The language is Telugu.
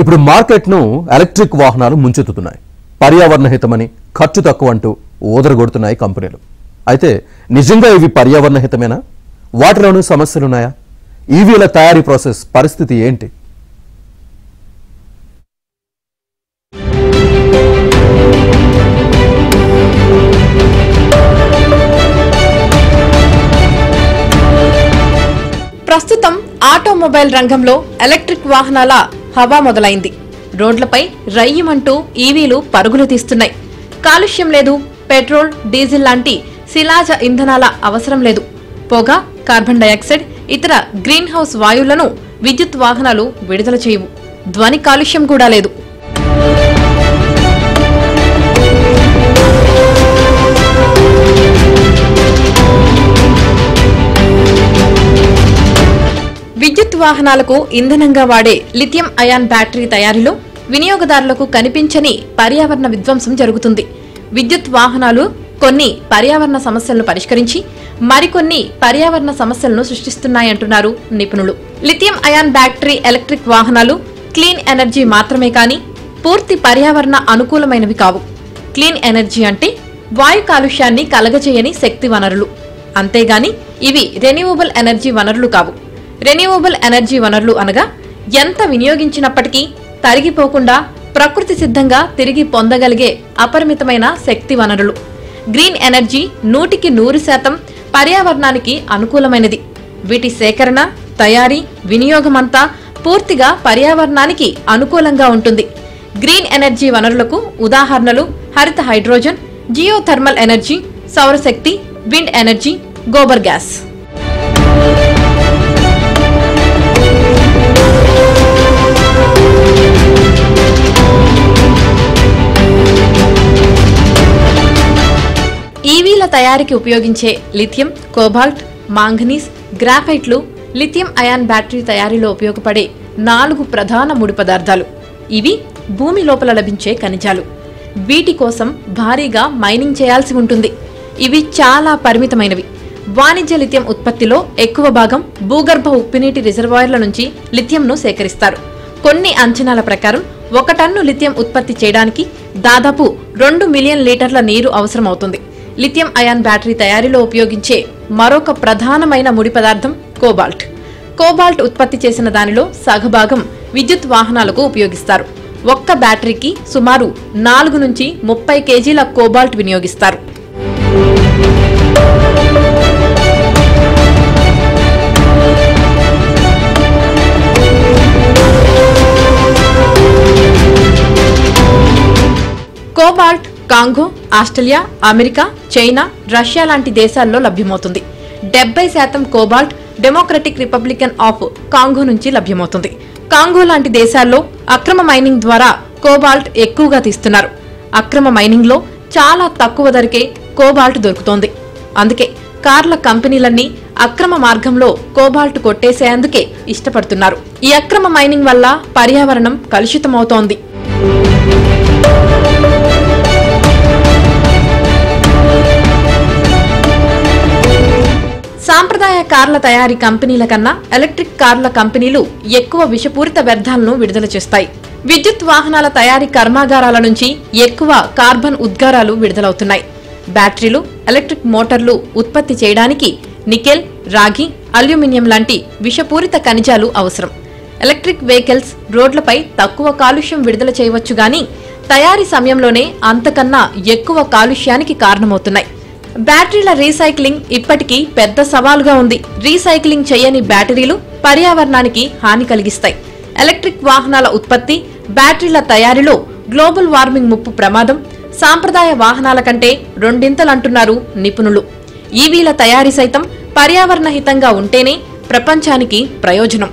ఇప్పుడు మార్కెట్ను ఎలక్ట్రిక్ వాహనాలు ముంచెత్తుతున్నాయి. పర్యావరణ హితమని ఖర్చు తక్కువ అంటూ ఓదరగొడుతున్నాయి కంపెనీలు. అయితే నిజంగా ఇవి పర్యావరణ హితమేనా? వాటిలోనూ సమస్యలున్నాయా? ఈవీల తయారీ ప్రాసెస్ పరిస్థితి ఏంటి? ప్రస్తుతం ఆటోమొబైల్ రంగంలో ఎలక్ట్రిక్ వాహనాల హవా మొదలైంది. రోడ్లపై రయ్యమంటూ ఈవీలు పరుగులు తీస్తున్నాయి. కాలుష్యం లేదు, పెట్రోల్, డీజిల్ లాంటి శిలాజ ఇంధనాల అవసరం లేదు. పొగ, కార్బన్ డయాక్సైడ్, ఇతర గ్రీన్ హౌస్ వాయువులను విద్యుత్ వాహనాలు విడుదల చేయవు. ధ్వని కాలుష్యం కూడా లేదు. విద్యుత్ వాహనాలకు ఇంధనంగా వాడే లిథియం అయాన్ బ్యాటరీ తయారీలో వినియోగదారులకు కనిపించని పర్యావరణ విధ్వంసం జరుగుతుంది. విద్యుత్ వాహనాలు కొన్ని పర్యావరణ సమస్యలను పరిష్కరించి మరికొన్ని పర్యావరణ సమస్యలను సృష్టిస్తున్నాయంటున్నారు నిపుణులు. లిథియం అయాన్ బ్యాటరీ ఎలక్ట్రిక్ వాహనాలు క్లీన్ ఎనర్జీ మాత్రమే కాని పూర్తి పర్యావరణ అనుకూలమైనవి కావు. క్లీన్ ఎనర్జీ అంటే వాయు కాలుష్యాన్ని కలగచేయని శక్తి వనరులు. అంతేగాని ఇవి రెన్యూవబుల్ ఎనర్జీ వనరులు కావు. రెన్యూవబుల్ ఎనర్జీ వనరులు అనగా ఎంత వినియోగించినప్పటికీ తరిగిపోకుండా ప్రకృతి సిద్ధంగా తిరిగి పొందగలిగే అపరిమితమైన శక్తి వనరులు. గ్రీన్ ఎనర్జీ 100% పర్యావరణానికి అనుకూలమైనది. వీటి సేకరణ, తయారీ, వినియోగమంతా పూర్తిగా పర్యావరణానికి అనుకూలంగా ఉంటుంది. గ్రీన్ ఎనర్జీ వనరులకు ఉదాహరణలు హరిత హైడ్రోజన్, జియోథర్మల్ ఎనర్జీ, సౌరశక్తి, విండ్ ఎనర్జీ, గోబర్ గ్యాస్. ఈవీల తయారీకి ఉపయోగించే లిథియం, కోబాల్ట్, మాంగనీస్, గ్రాఫైట్లు లిథియం అయాన్ బ్యాటరీ తయారీలో ఉపయోగపడే 4 ప్రధాన ముడి పదార్థాలు. ఇవి భూమి లోపల లభించే ఖనిజాలు. వీటి కోసం భారీగా మైనింగ్ చేయాల్సి ఉంటుంది. ఇవి చాలా పరిమితమైనవి. వాణిజ్య లిథియం ఉత్పత్తిలో ఎక్కువ భాగం భూగర్భ ఉప్పునీటి రిజర్వాయర్ల నుంచి లిథియంను సేకరిస్తారు. కొన్ని అంచనాల ప్రకారం 1 టన్ను లిథియం ఉత్పత్తి చేయడానికి దాదాపు 2 మిలియన్ లీటర్ల నీరు అవసరమవుతుంది. లిథియం అయాన్ బ్యాటరీ తయారీలో ఉపయోగించే మరొక ప్రధానమైన ముడి పదార్థం కోబాల్ట్. కోబాల్ట్ ఉత్పత్తి చేసిన దానిలో సగభాగం విద్యుత్ వాహనాలకు ఉపయోగిస్తారు. ఒక్క బ్యాటరీకి సుమారు 4 నుంచి 30 కేజీల కోబాల్ట్ వినియోగిస్తారు. Cobalt Congo, Australia, America, China, Russia లాంటి దేశాల్లో లభ్యమవుతుంది. 70% cobalt democratic Republican of Congo నుంచి లభ్యమవుతుంది. కాంగో లాంటి దేశాల్లో అక్రమ మైనింగ్ ద్వారా కోబాల్ట్ ఎక్కువగా తీస్తున్నారు. అక్రమ మైనింగ్ లో చాలా తక్కువ ధరకే కోబాల్ట్ దొరుకుతోంది. అందుకే కార్ల కంపెనీలన్నీ అక్రమ మార్గంలో కోబాల్ట్ కొట్టేసేందుకే ఇష్టపడుతున్నారు. ఈ అక్రమ మైనింగ్ వల్ల పర్యావరణం కలుషితమవుతోంది. సాంప్రదాయ కార్ల తయారీ కంపెనీల కన్నా ఎలక్ట్రిక్ కార్ల కంపెనీలు ఎక్కువ విషపూరిత వ్యర్థాలను విడుదల చేస్తాయి. విద్యుత్ వాహనాల తయారీ కర్మాగారాల నుంచి ఎక్కువ కార్బన్ ఉద్గారాలు విడుదలవుతున్నాయి. బ్యాటరీలు, ఎలక్ట్రిక్ మోటార్లు ఉత్పత్తి చేయడానికి నికెల్, రాగి, అల్యూమినియం లాంటి విషపూరిత ఖనిజాలు అవసరం. ఎలక్ట్రిక్ వెహికల్స్ రోడ్లపై తక్కువ కాలుష్యం విడుదల చేయవచ్చు గాని తయారీ సమయంలోనే అంతకన్నా ఎక్కువ కాలుష్యానికి కారణమవుతున్నాయి. బ్యాటరీల రీసైక్లింగ్ ఇప్పటికీ పెద్ద సవాలుగా ఉంది. రీసైక్లింగ్ చేయని బ్యాటరీలు పర్యావరణానికి హాని కలిగిస్తాయి. ఎలక్ట్రిక్ వాహనాల ఉత్పత్తి, బ్యాటరీల తయారీలో గ్లోబల్ వార్మింగ్ ముప్పు ప్రమాదం సాంప్రదాయ వాహనాల కంటే 2 ఇంతలంటున్నారు నిపుణులు. ఈవీల తయారీ సైతం పర్యావరణ హితంగా ఉంటేనే ప్రపంచానికి ప్రయోజనం.